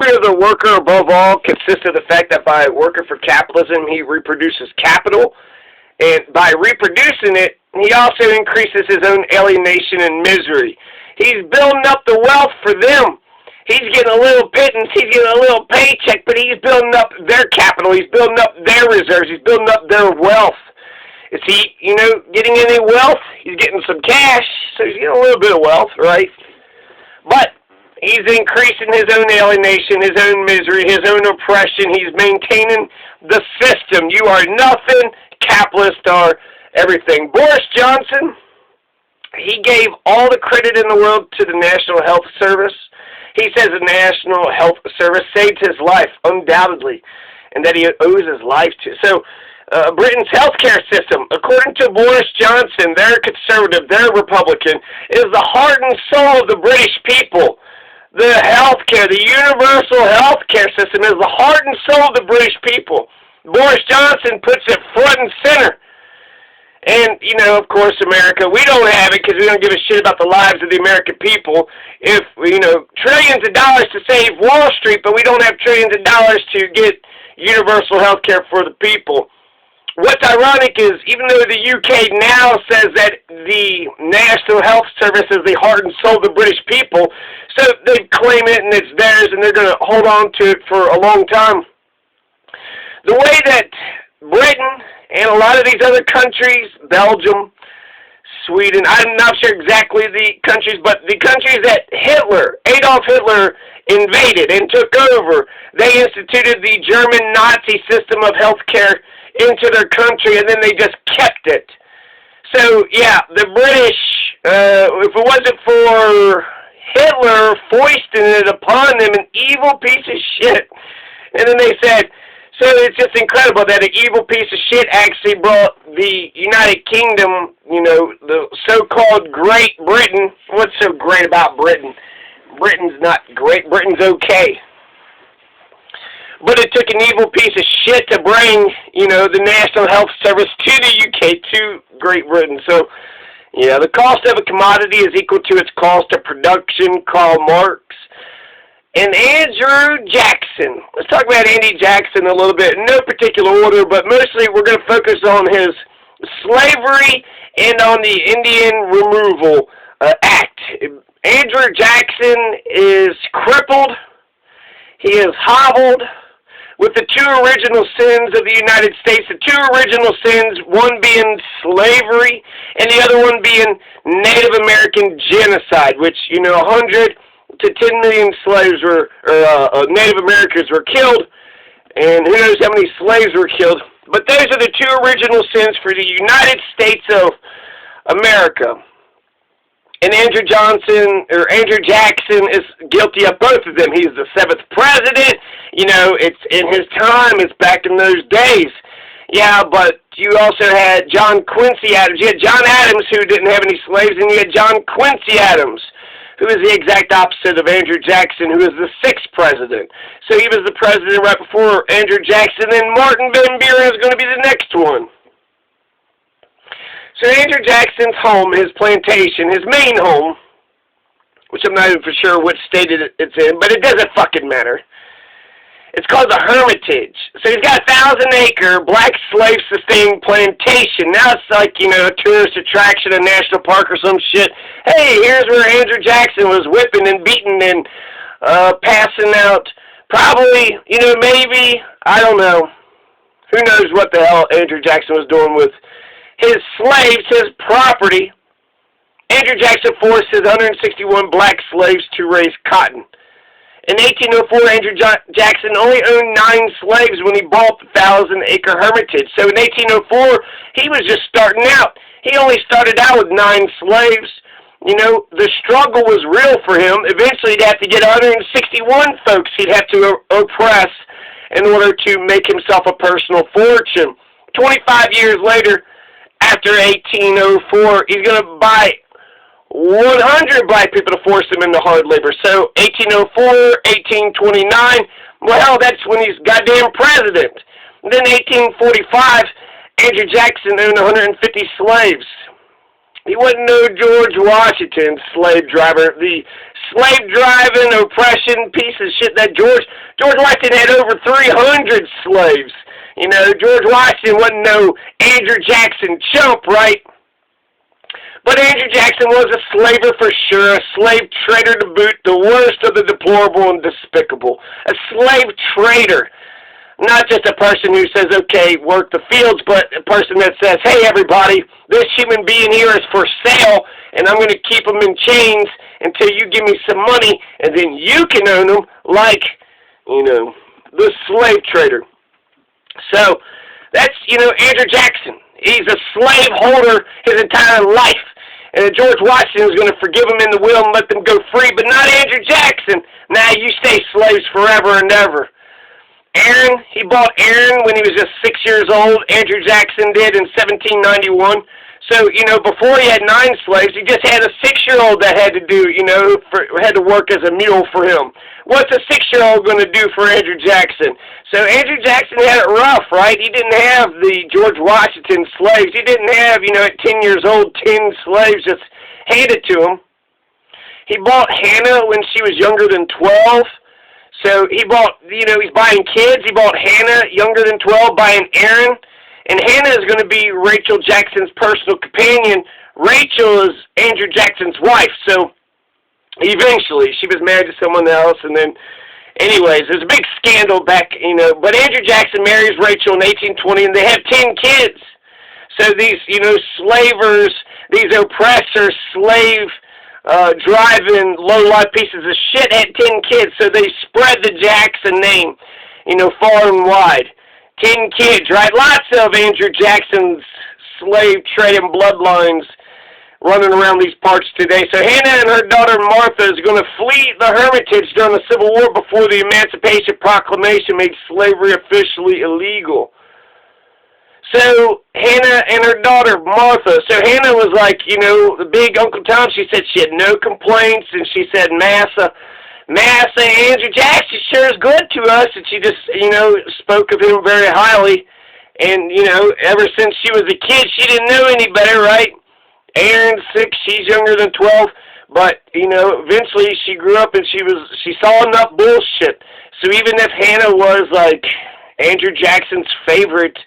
of the worker above all consists of the fact that by working for capitalism, he reproduces capital, and by reproducing it, he also increases his own alienation and misery. He's building up the wealth for them. He's getting a little pittance, he's getting a little paycheck, but he's building up their capital, he's building up their reserves, he's building up their wealth. Is he, getting any wealth? He's getting some cash, so he's getting a little bit of wealth, right? But he's increasing his own alienation, his own misery, his own oppression. He's maintaining the system. You are nothing, capitalists are everything. Boris Johnson, he gave all the credit in the world to the National Health Service. He says the National Health Service saved his life, undoubtedly, and that he owes his life to. So, Britain's healthcare system, according to Boris Johnson, they're conservative, they're Republican, is the heart and soul of the British people. The healthcare, the universal healthcare system is the heart and soul of the British people. Boris Johnson puts it front and center. And, of course, America, we don't have it because we don't give a shit about the lives of the American people. If, trillions of dollars to save Wall Street, but we don't have trillions of dollars to get universal health care for the people. What's ironic is, even though the UK now says that the National Health Service is the heart and soul of the British people, so they claim it and it's theirs and they're going to hold on to it for a long time. The way that Britain and a lot of these other countries, Belgium, Sweden, I'm not sure exactly the countries, but the countries that Adolf Hitler invaded and took over, they instituted the German Nazi system of healthcare into their country, and then they just kept it. So, yeah, the British, if it wasn't for Hitler foisting it upon them, an evil piece of shit, and then they said, so it's just incredible that an evil piece of shit actually brought the United Kingdom, the so-called Great Britain. What's so great about Britain? Britain's not great. Britain's okay. But it took an evil piece of shit to bring, the National Health Service to the UK, to Great Britain. So, yeah, the cost of a commodity is equal to its cost of production, Karl Marx. And Andrew Jackson. Let's talk about Andy Jackson a little bit. In no particular order, but mostly we're going to focus on his slavery and on the Indian Removal Act. Andrew Jackson is crippled. He is hobbled with the two original sins of the United States. The two original sins, one being slavery and the other one being Native American genocide, which, 100 to 10 million slaves Native Americans were killed, and who knows how many slaves were killed. But those are the two original sins for the United States of America. And Andrew Jackson is guilty of both of them. He's the 7th president. It's in his time. It's back in those days. Yeah, but you also had John Quincy Adams. You had John Adams, who didn't have any slaves, and you had John Quincy Adams, who is the exact opposite of Andrew Jackson, who is the 6th president. So he was the president right before Andrew Jackson, and Martin Van Buren is going to be the next one. So Andrew Jackson's home, his plantation, his main home, which I'm not even for sure which state it's in, but it doesn't fucking matter. It's called the Hermitage. So he's got a 1,000-acre black slave-sustained plantation. Now it's like, a tourist attraction, a national park or some shit. Hey, here's where Andrew Jackson was whipping and beating and passing out. Probably, maybe, I don't know. Who knows what the hell Andrew Jackson was doing with his slaves, his property. Andrew Jackson forced his 161 black slaves to raise cotton. In 1804, Andrew Jackson only owned 9 slaves when he bought the 1,000-acre Hermitage. So in 1804, he was just starting out. He only started out with 9 slaves. The struggle was real for him. Eventually, he'd have to get 161 folks he'd have to oppress in order to make himself a personal fortune. 25 years later, after 1804, he's going to buy 100 black people to force them into hard labor. So 1804, 1829, well, that's when he's goddamn president. And then 1845, Andrew Jackson owned 150 slaves. He wasn't no George Washington slave driver. The slave driving, oppression, piece of shit. That George Washington had over 300 slaves. You know, George Washington wasn't no Andrew Jackson chump, right? But Andrew Jackson was a slaver for sure, a slave trader to boot, the worst of the deplorable and despicable. A slave trader. Not just a person who says, okay, work the fields, but a person that says, hey, everybody, this human being here is for sale, and I'm going to keep him in chains until you give me some money, and then you can own them like, you know, the slave trader. So that's, you know, Andrew Jackson. He's a slave holder his entire life. And George Washington is going to forgive him in the will and let them go free, but not Andrew Jackson. Now you stay slaves forever and ever. Aaron, he bought Aaron when he was just 6 years old. Andrew Jackson did in 1791. So, you know, before he had 9 slaves, he just had a 6-year-old that had to do, you know, had to work as a mule for him. What's a 6-year-old going to do for Andrew Jackson? So Andrew Jackson had it rough, right? He didn't have the George Washington slaves. He didn't have, you know, at 10 years old, 10 slaves just handed to him. He bought Hannah when she was younger than 12. So he bought, you know, he's buying kids. He bought Hannah, younger than 12, buying Aaron. And Hannah is going to be Rachel Jackson's personal companion. Rachel is Andrew Jackson's wife. So eventually she was married to someone else. And then, anyways, there's a big scandal back, you know. But Andrew Jackson marries Rachel in 1820, and they have 10 kids. So these, you know, slavers, these oppressors, driving low-life pieces of shit had 10 kids, so they spread the Jackson name, you know, far and wide. 10 kids, right? Lots of Andrew Jackson's slave trading bloodlines running around these parts today. So Hannah and her daughter Martha is going to flee the Hermitage during the Civil War before the Emancipation Proclamation made slavery officially illegal. So Hannah and her daughter Martha. So Hannah was like, you know, the big Uncle Tom. She said she had no complaints, and she said, Massa, Andrew Jackson sure is good to us, and she just, you know, spoke of him very highly. And, you know, ever since she was a kid, she didn't know any better, right? Aaron's 6, she's younger than 12, but, you know, eventually she grew up and she saw enough bullshit. So even if Hannah was, like, Andrew Jackson's favorite,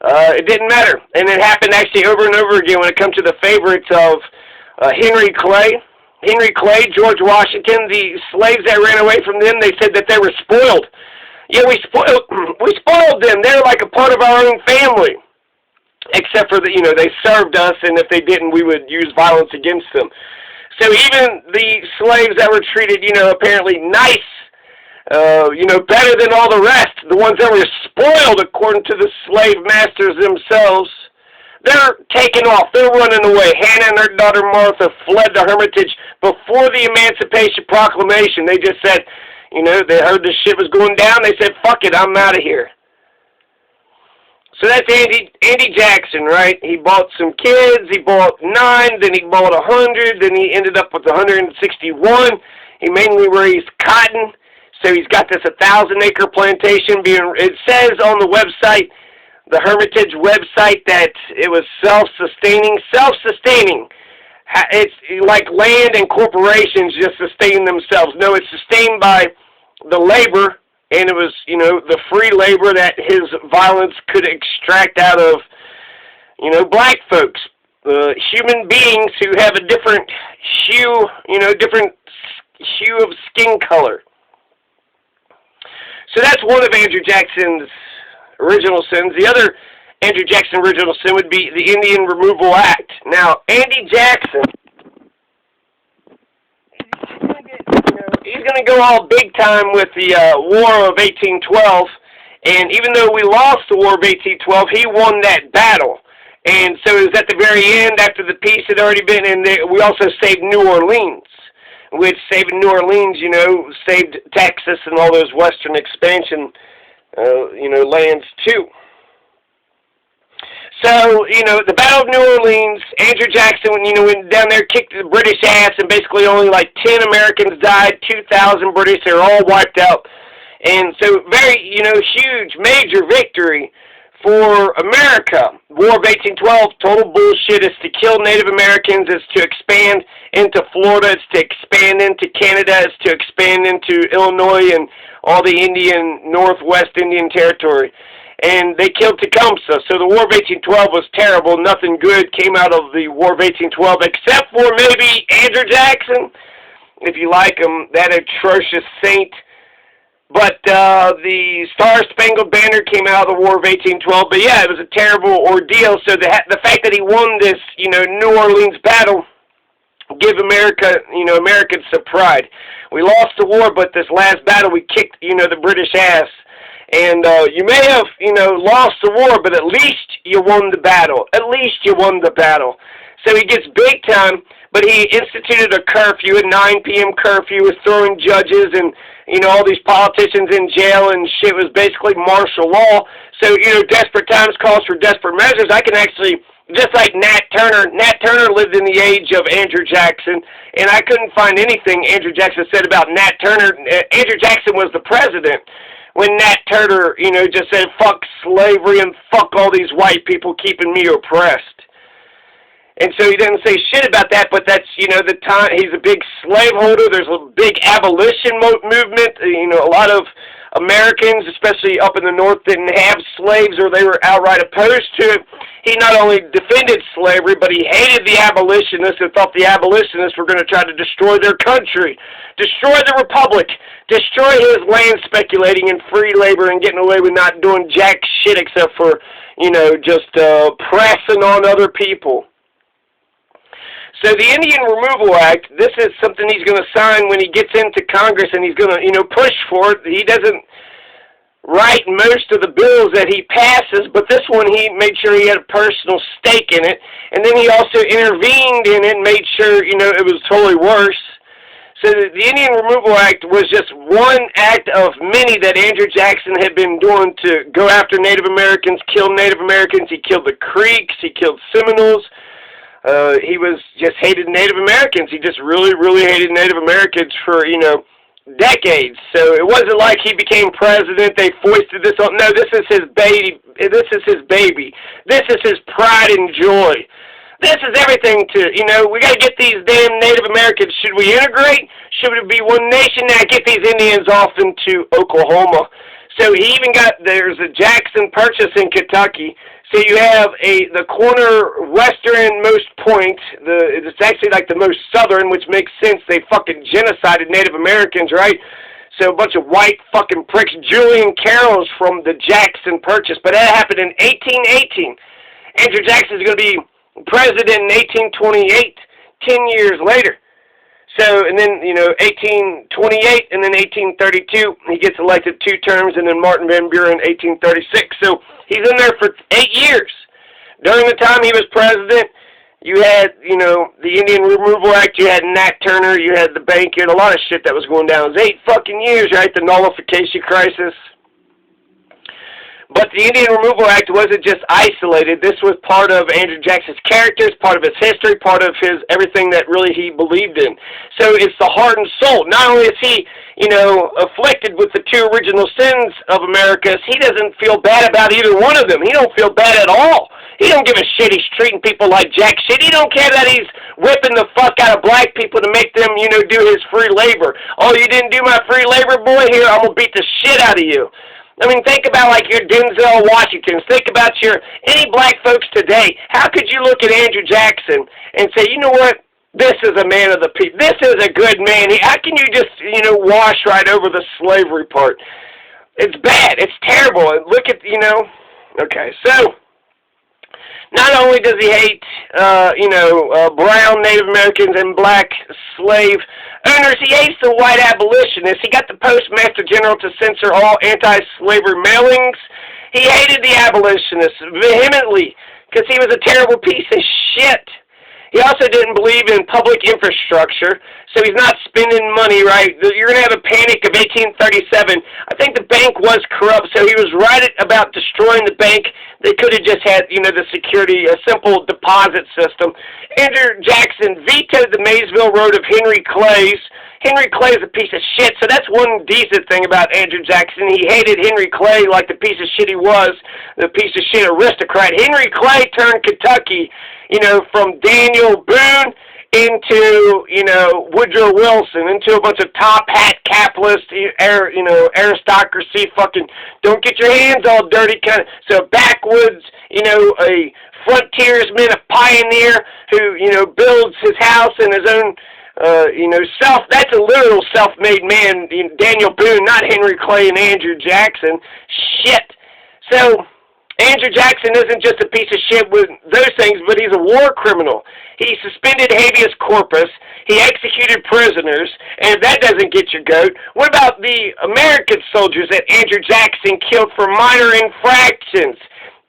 it didn't matter. And it happened actually over and over again when it comes to the favorites of Henry Clay. Henry Clay, George Washington, the slaves that ran away from them, they said that they were spoiled. Yeah, we spoiled them. They're like a part of our own family. Except for, you know, they served us, and if they didn't, we would use violence against them. So even the slaves that were treated, you know, apparently nice, you know, better than all the rest, the ones that were spoiled according to the slave masters themselves, they're taken off. They're running away. Hannah and her daughter Martha fled the Hermitage before the Emancipation Proclamation. They just said, you know, they heard the shit was going down. They said, fuck it, I'm out of here. So that's Andy Jackson, right? He bought some kids. He bought 9, then he bought 100, then he ended up with 161. He mainly raised cotton. So he's got this 1,000-acre plantation it says on the website, the Hermitage website, that it was self-sustaining. Self-sustaining. It's like land and corporations just sustain themselves. No, it's sustained by the labor, and it was, you know, the free labor that his violence could extract out of, you know, black folks. Human beings who have a different hue, you know, different hue of skin color. So that's one of Andrew Jackson's original sins. The other Andrew Jackson original sin would be the Indian Removal Act. Now, Andy Jackson, he's going to go all big time with the War of 1812, and even though we lost the War of 1812, he won that battle. And so it was at the very end, after the peace had already been, and we also saved New Orleans, which saving New Orleans, you know, saved Texas and all those western expansion, you know, lands too. So, you know, the Battle of New Orleans, Andrew Jackson, you know, went down there, kicked the British ass, and basically only like 10 Americans died, 2,000 British, they were all wiped out. And so very, you know, huge, major victory for America. War of 1812, total bullshit. It's to kill Native Americans. It's to expand into Florida. It's to expand into Canada. It's to expand into Illinois and all the Northwest Indian Territory. And they killed Tecumseh. So the War of 1812 was terrible. Nothing good came out of the War of 1812 except for maybe Andrew Jackson, if you like him, that atrocious saint. But the Star-Spangled Banner came out of the War of 1812. But yeah, it was a terrible ordeal. So the fact that he won this, New Orleans battle, give America, Americans some pride. We lost the war, but this last battle we kicked, the British ass. And you may have, lost the war, but at least you won the battle. At least you won the battle. So he gets big time, but he instituted a curfew, a 9 p.m. curfew, was throwing judges and, all these politicians in jail and shit. It was basically martial law. So, desperate times calls for desperate measures. I can actually, just like Nat Turner lived in the age of Andrew Jackson, and I couldn't find anything Andrew Jackson said about Nat Turner. Andrew Jackson was the president when Nat Turner, just said, fuck slavery and fuck all these white people keeping me oppressed. And so he didn't say shit about that, but that's, the time, he's a big slaveholder. There's a big abolition movement. A lot of Americans, especially up in the North, didn't have slaves or they were outright opposed to it. He not only defended slavery, but he hated the abolitionists and thought the abolitionists were going to try to destroy their country, destroy the republic, destroy his land speculating and free labor and getting away with not doing jack shit except for, just pressing on other people. So the Indian Removal Act, this is something he's going to sign when he gets into Congress, and he's going to, push for it. He doesn't write most of the bills that he passes, but this one he made sure he had a personal stake in it, and then he also intervened in it and made sure, it was totally worse. So the Indian Removal Act was just one act of many that Andrew Jackson had been doing to go after Native Americans, kill Native Americans. He killed the Creeks. He killed Seminoles. He was just hated Native Americans. He just really, really hated Native Americans for, decades. So it wasn't like he became president, they foisted this on. No, this is his baby. This is his baby. This is his pride and joy. This is everything to, we got to get these damn Native Americans. Should we integrate? Should it be one nation? Now get these Indians off into Oklahoma. So he even there's a Jackson Purchase in Kentucky. So you have the corner westernmost point, it's actually like the most southern, which makes sense. They fucking genocided Native Americans, right? So a bunch of white fucking pricks. Julian Carroll's from the Jackson Purchase, but that happened in 1818. Andrew Jackson's going to be president in 1828, 10 years later. So, and then, 1828, and then 1832, he gets elected 2 terms, and then Martin Van Buren in 1836. So, he's in there for 8 years. During the time he was president, you had, the Indian Removal Act, you had Nat Turner, you had the bank, you had a lot of shit that was going down. It was 8 fucking years, right? The nullification crisis. But the Indian Removal Act wasn't just isolated. This was part of Andrew Jackson's characters, part of his history, part of his everything that really he believed in. So it's the heart and soul. Not only is he, afflicted with the 2 original sins of America, he doesn't feel bad about either one of them. He don't feel bad at all. He don't give a shit he's treating people like jack shit. He don't care that he's whipping the fuck out of black people to make them, do his free labor. Oh, you didn't do my free labor, boy? Here, I'm going to beat the shit out of you. I mean, think about like your Denzel Washingtons. Think about any black folks today. How could you look at Andrew Jackson and say, you know what? This is a man of the people. This is a good man. How can you just, wash right over the slavery part? It's bad. It's terrible. Look at, okay. So, not only does he hate, brown Native Americans and black slave owners, he hates the white abolitionists. He got the Postmaster General to censor all anti-slavery mailings. He hated the abolitionists vehemently because he was a terrible piece of shit. He also didn't believe in public infrastructure, so he's not spending money, right? You're going to have a panic of 1837. I think the bank was corrupt, so he was right about destroying the bank. They could have just had, you know, the security, a simple deposit system. Andrew Jackson vetoed the Maysville Road of Henry Clay's. Henry Clay is a piece of shit, so that's one decent thing about Andrew Jackson. He hated Henry Clay like the piece of shit he was, the piece of shit aristocrat. Henry Clay turned Kentucky, you know, from Daniel Boone into, you know, Woodrow Wilson, into a bunch of top hat capitalist, you know, aristocracy, fucking don't get your hands all dirty kind of, so backwoods, you know, a frontiersman, a pioneer who, you know, builds his house in his own, you know, that's a literal self-made man, Daniel Boone, not Henry Clay and Andrew Jackson. Shit. So, Andrew Jackson isn't just a piece of shit with those things, but he's a war criminal. He suspended habeas corpus. He executed prisoners. And if that doesn't get your goat, what about the American soldiers that Andrew Jackson killed for minor infractions?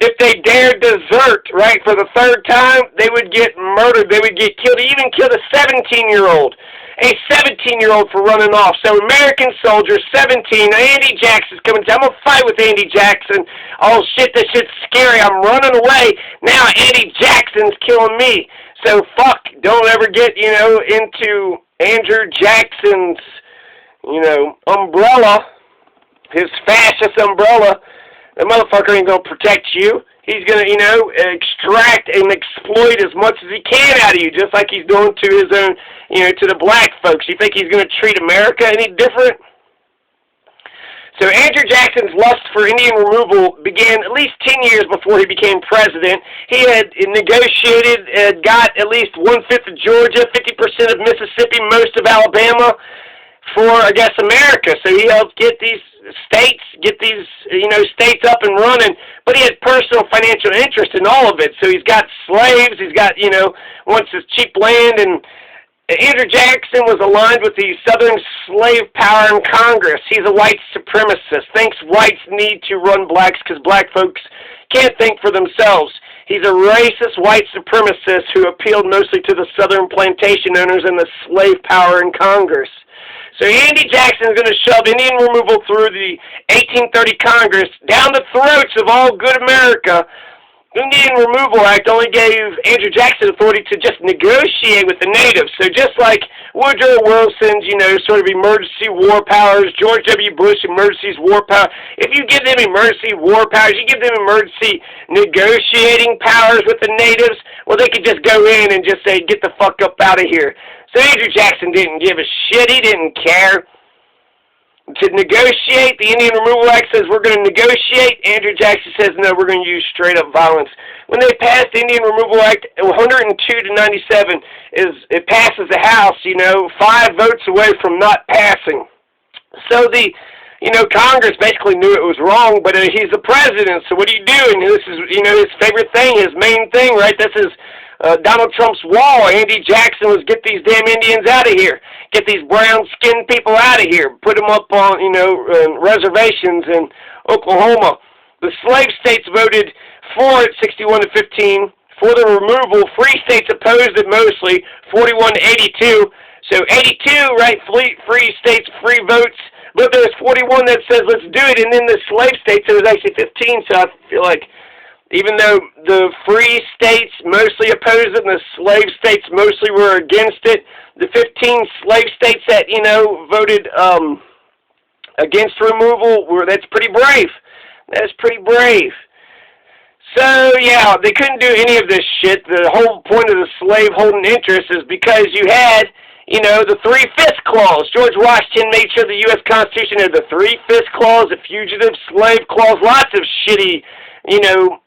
If they dared desert, right, for the third time, they would get murdered. They would get killed. He even killed a 17-year-old. A 17-year-old for running off. So American soldier, 17. Andy Jackson's coming to. I'm going to fight with Andy Jackson. Oh, shit, this shit's scary. I'm running away. Now Andy Jackson's killing me. So, fuck, don't ever get, you know, into Andrew Jackson's, you know, umbrella, his fascist umbrella. That motherfucker ain't going to protect you. He's going to, you know, extract and exploit as much as he can out of you, just like he's doing to his own, you know, to the black folks. You think he's going to treat America any different? So Andrew Jackson's lust for Indian removal began at least 10 years before he became president. He had negotiated, got at least 1/5 of Georgia, 50% of Mississippi, most of Alabama for, I guess, America. So he helped get these states, you know, states up and running, but he had personal financial interest in all of it. So he's got slaves, he's got, you know, wants his cheap land, and Andrew Jackson was aligned with the Southern slave power in Congress. He's a white supremacist, thinks whites need to run blacks because black folks can't think for themselves. He's a racist white supremacist who appealed mostly to the Southern plantation owners and the slave power in Congress. So Andy Jackson is going to shove Indian removal through the 1830 Congress down the throats of all good America. The Indian Removal Act only gave Andrew Jackson authority to just negotiate with the natives. So just like Woodrow Wilson's, you know, sort of emergency war powers, George W. Bush emergency war power, if you give them emergency war powers, you give them emergency negotiating powers with the natives, well, they could just go in and just say, get the fuck up out of here. So Andrew Jackson didn't give a shit. He didn't care. To negotiate, the Indian Removal Act says we're going to negotiate. Andrew Jackson says no, we're going to use straight-up violence. When they passed the Indian Removal Act, 102 to 97, it passes the House, you know, 5 votes away from not passing. So the, you know, Congress basically knew it was wrong, but he's the president, so what do you do? And this is, you know, his favorite thing, his main thing, right? This is Donald Trump's wall. Andy Jackson was get these damn Indians out of here. Get these brown-skinned people out of here. Put them up on, you know, reservations in Oklahoma. The slave states voted for it, 61 to 15, for the removal. Free states opposed it mostly, 41 to 82. So 82, right, free states, free votes. But there's 41 that says let's do it. And in the slave states, there was actually 15. So I feel like even though the free states mostly opposed it and the slave states mostly were against it, the 15 slave states that, you know, voted against removal, that's pretty brave. That's pretty brave. So, yeah, they couldn't do any of this shit. The whole point of the slave-holding interest is because you had, you know, the 3/5 clause. George Washington made sure the U.S. Constitution had the 3/5 clause, the fugitive slave clause, lots of shitty, you know,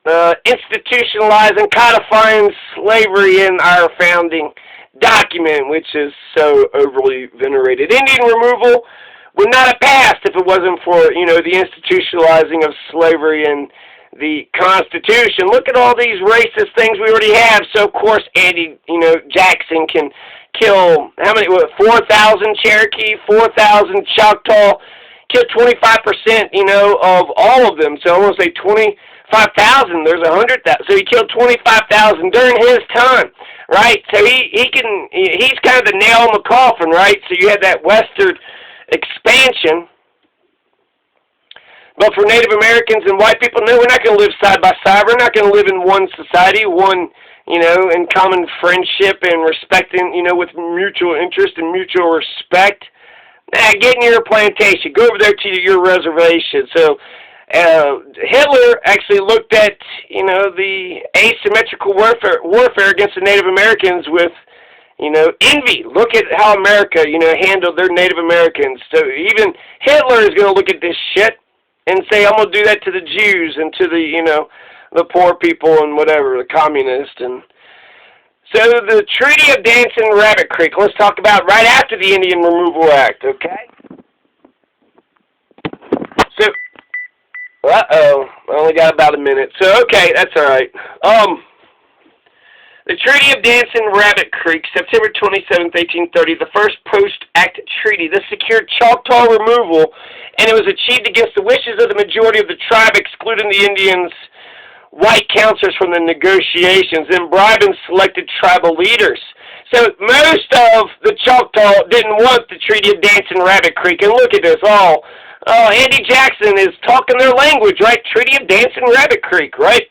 institutionalizing, codifying slavery in our founding document, which is so overly venerated. Indian removal would not have passed if it wasn't for, you know, the institutionalizing of slavery in the Constitution. Look at all these racist things we already have. So, of course, Andy, you know, Jackson can kill, how many, 4,000 Cherokee, 4,000 Choctaw, kill 25%, you know, of all of them. So I'm going to say 25,000, there's 100,000. So he killed 25,000 during his time, right? So he's kind of the nail in the coffin, right? So you had that western expansion. But for Native Americans and white people, no, we're not going to live side by side. We're not going to live in one society, in common friendship and respecting, with mutual interest and mutual respect. Nah, get in your plantation. Go over there to your reservation. So Hitler actually looked at, the asymmetrical warfare against the Native Americans with, envy. Look at how America, handled their Native Americans. So even Hitler is going to look at this shit and say, I'm going to do that to the Jews and to the poor people and whatever, the communists. And so the Treaty of Danson Rabbit Creek, let's talk about right after the Indian Removal Act, okay? So, I only got about a minute. So, okay, that's all right. The Treaty of Danson Rabbit Creek, September 27, 1830, the first post-act treaty. This secured Choctaw removal, and it was achieved against the wishes of the majority of the tribe, excluding the Indians' white counselors from the negotiations, and bribing selected tribal leaders. So most of the Choctaw didn't want the Treaty of Danson Rabbit Creek, and look at this, Andy Jackson is talking their language, right? Treaty of Danson Rabbit Creek, right?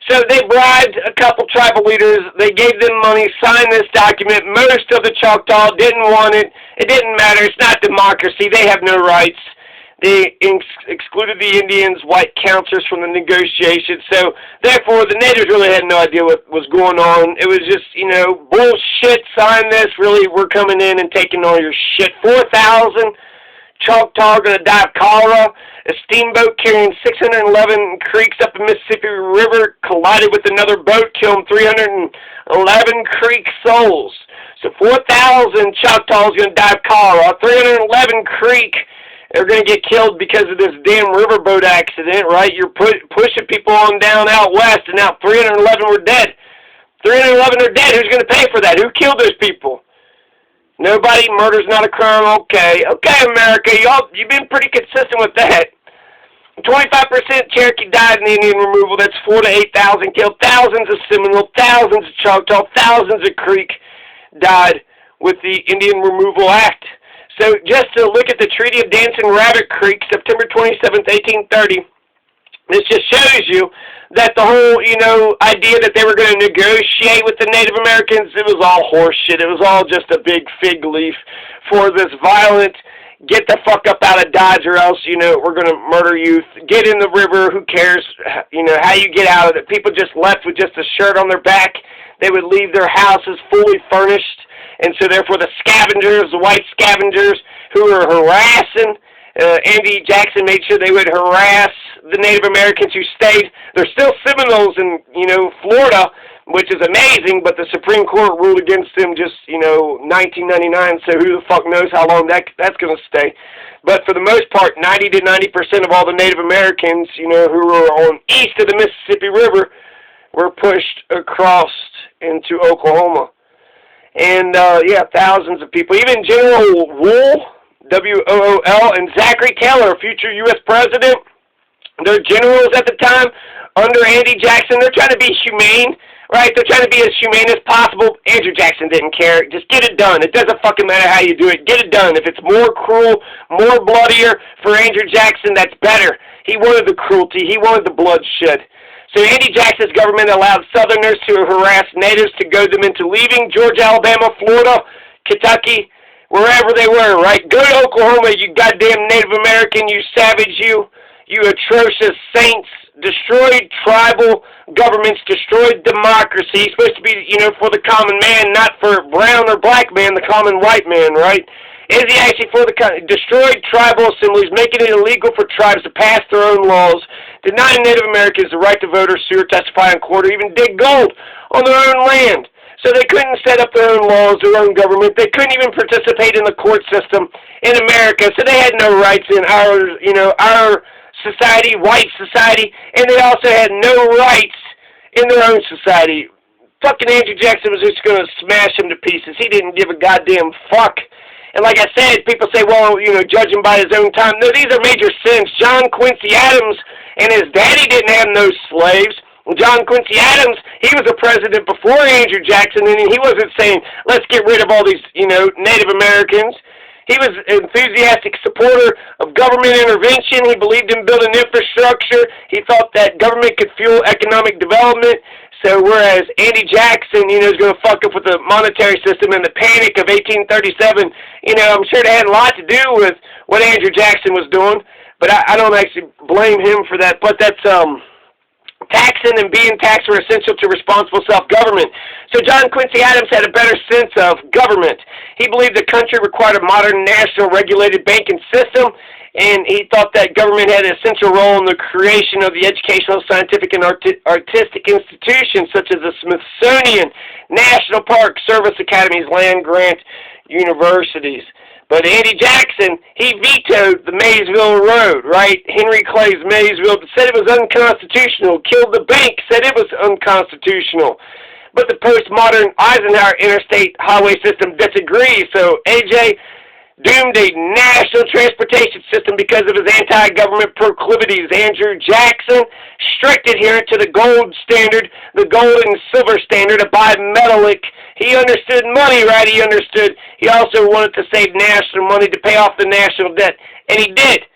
So they bribed a couple tribal leaders. They gave them money, signed this document. Most of the Choctaw didn't want it. It didn't matter. It's not democracy. They have no rights. They excluded the Indians' white counselors from the negotiations. So, therefore, the natives really had no idea what was going on. It was just, bullshit, sign this. Really, we're coming in and taking all your shit. 4,000 Choctaw are going to die of cholera. A steamboat carrying 611 creeks up the Mississippi River collided with another boat, killing 311 creek souls. So 4,000 Choctaws are going to die of cholera. 311 creek are going to get killed because of this damn riverboat accident, right? You're pushing people on down out west, and now 311 were dead. 311 are dead. Who's going to pay for that? Who killed those people? Nobody. Murder's not a crime. Okay, America, you've been pretty consistent with that. 25% Cherokee died in the Indian removal. That's 4,000 to 8,000 killed. Thousands of Seminole, thousands of Choctaw, thousands of Creek died with the Indian Removal Act. So just to look at the Treaty of Danson Rabbit Creek, September 27th, 1830, this just shows you that the whole, idea that they were going to negotiate with the Native Americans, it was all horseshit. It was all just a big fig leaf for this violent, get the fuck up out of Dodge or else, we're going to murder you. Get in the river, who cares, how you get out of it. People just left with just a shirt on their back. They would leave their houses fully furnished. And so therefore the scavengers, the white scavengers who were harassing, Andy Jackson made sure they would harass the Native Americans who stayed. There's still Seminoles in, Florida, which is amazing, but the Supreme Court ruled against them just, 1999, so who the fuck knows how long that's going to stay. But for the most part, 90 to 90% of all the Native Americans, who were on east of the Mississippi River were pushed across into Oklahoma. And, thousands of people. Even General Wool, W-O-O-L, and Zachary Taylor, future U.S. president, they're generals at the time under Andy Jackson. They're trying to be humane, right? They're trying to be as humane as possible. Andrew Jackson didn't care. Just get it done. It doesn't fucking matter how you do it. Get it done. If it's more cruel, more bloodier for Andrew Jackson, that's better. He wanted the cruelty. He wanted the bloodshed. So Andy Jackson's government allowed Southerners to harass natives to goad them into leaving Georgia, Alabama, Florida, Kentucky, wherever they were, right? Go to Oklahoma, you goddamn Native American, you savage, you atrocious saints. Destroyed tribal governments, destroyed democracy. It's supposed to be, for the common man, not for brown or black man, the common white man, right? Is he actually for the destroyed tribal assemblies, making it illegal for tribes to pass their own laws, denying Native Americans the right to vote or sue or testify in court or even dig gold on their own land? So they couldn't set up their own laws, their own government. They couldn't even participate in the court system in America. So they had no rights in our society, white society, and they also had no rights in their own society. Fucking Andrew Jackson was just going to smash them to pieces. He didn't give a goddamn fuck. And like I said, people say, well, judge him by his own time. No, these are major sins. John Quincy Adams and his daddy didn't have no slaves. John Quincy Adams, he was a president before Andrew Jackson, and he wasn't saying, let's get rid of all these, Native Americans. He was an enthusiastic supporter of government intervention. He believed in building infrastructure. He thought that government could fuel economic development. So whereas Andy Jackson, is going to fuck up with the monetary system and the panic of 1837, I'm sure it had a lot to do with what Andrew Jackson was doing. But I don't actually blame him for that. But that's taxing and being taxed were essential to responsible self-government. So John Quincy Adams had a better sense of government. He believed the country required a modern national regulated banking system, and he thought that government had an essential role in the creation of the educational, scientific, and artistic institutions such as the Smithsonian, National Park Service Academies, land-grant universities. But Andy Jackson, he vetoed the Maysville Road, right? Henry Clay's Maysville, said it was unconstitutional. Killed the bank, said it was unconstitutional. But the postmodern Eisenhower interstate highway system disagrees. So AJ doomed a national transportation system because of his anti-government proclivities. Andrew Jackson, strict adherent to the gold standard, the gold and silver standard, a bimetallic. He understood money, right? He also wanted to save national money to pay off the national debt, and he did.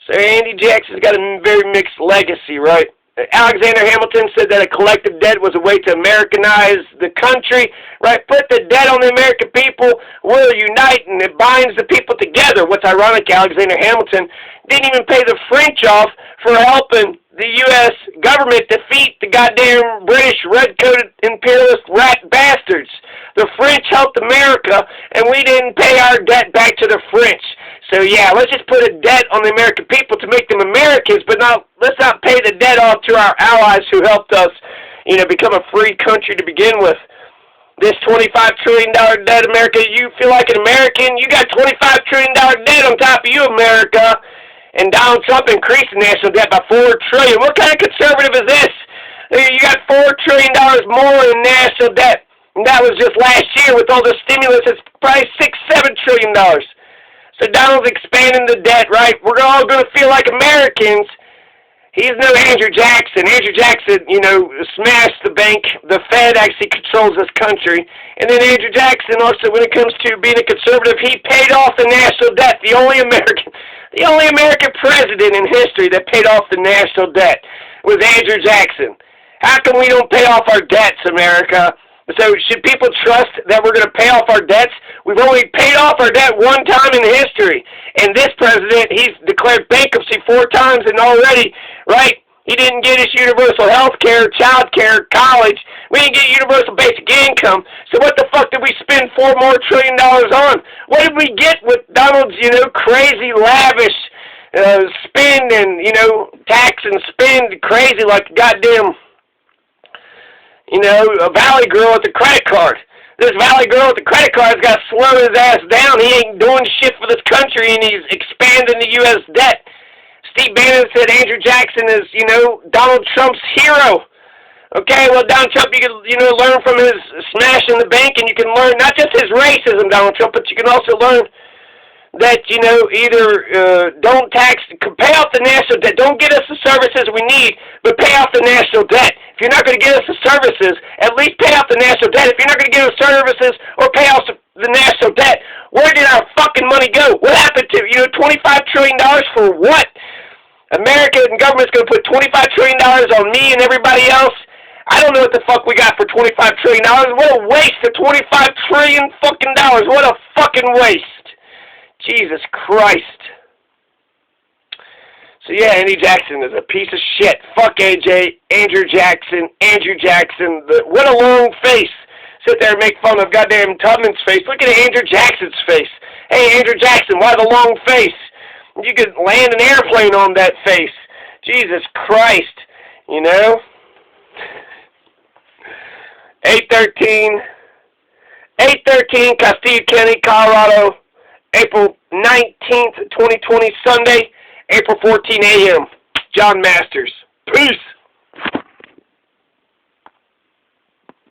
So Andy Jackson's got a very mixed legacy, right? Alexander Hamilton said that a collective debt was a way to Americanize the country, right? Put the debt on the American people, we'll unite, and it binds the people together. What's ironic, Alexander Hamilton didn't even pay the French off for helping the U.S. government defeat the goddamn British red-coated imperialist rat bastards. The French helped America, and we didn't pay our debt back to the French. So yeah, let's just put a debt on the American people to make them Americans, but let's not pay the debt off to our allies who helped us, become a free country to begin with. This $25 trillion debt, America, you feel like an American? You got $25 trillion debt on top of you, America. And Donald Trump increased the national debt by $4 trillion. What kind of conservative is this? You got $4 trillion more in national debt. And that was just last year with all the stimulus. It's probably $6-7 trillion. So Donald's expanding the debt, right? We're all going to feel like Americans. He's no Andrew Jackson. Andrew Jackson, smashed the bank. The Fed actually controls this country. And then Andrew Jackson also, when it comes to being a conservative, he paid off the national debt. The only American president in history that paid off the national debt was Andrew Jackson. How come we don't pay off our debts, America? So should people trust that we're going to pay off our debts? We've only paid off our debt one time in history. And this president, he's declared bankruptcy 4 times and already, right? He didn't get his universal health care, child care, college. We didn't get universal basic income. So what the fuck did we spend $4 more trillion on? What did we get with Donald's, crazy, lavish spend and, tax and spend crazy like goddamn, a valley girl with a credit card. This valley girl with the credit card's got to slow his ass down. He ain't doing shit for this country, and he's expanding the U.S. debt. Steve Bannon said Andrew Jackson is, Donald Trump's hero. Okay, well, Donald Trump, you can, learn from his smashing the bank, and you can learn not just his racism, Donald Trump, but you can also learn that, either don't pay off the national debt. Don't get us the services we need, but pay off the national debt. If you're not going to get us the services, at least pay off the national debt. If you're not going to get us services or pay off the national debt, where did our fucking money go? What happened to, $25 trillion for what? American government's going to put $25 trillion on me and everybody else? I don't know what the fuck we got for $25 trillion. What a waste of $25 trillion fucking dollars. What a fucking waste. Jesus Christ. So yeah, Andy Jackson is a piece of shit. Fuck Andrew Jackson. What a long face. Sit there and make fun of goddamn Tubman's face. Look at Andrew Jackson's face. Hey, Andrew Jackson, why the long face? You could land an airplane on that face. Jesus Christ. 813 Castile County, Colorado, April 19th, 2020, Sunday, April 14 a.m. John Masters. Peace.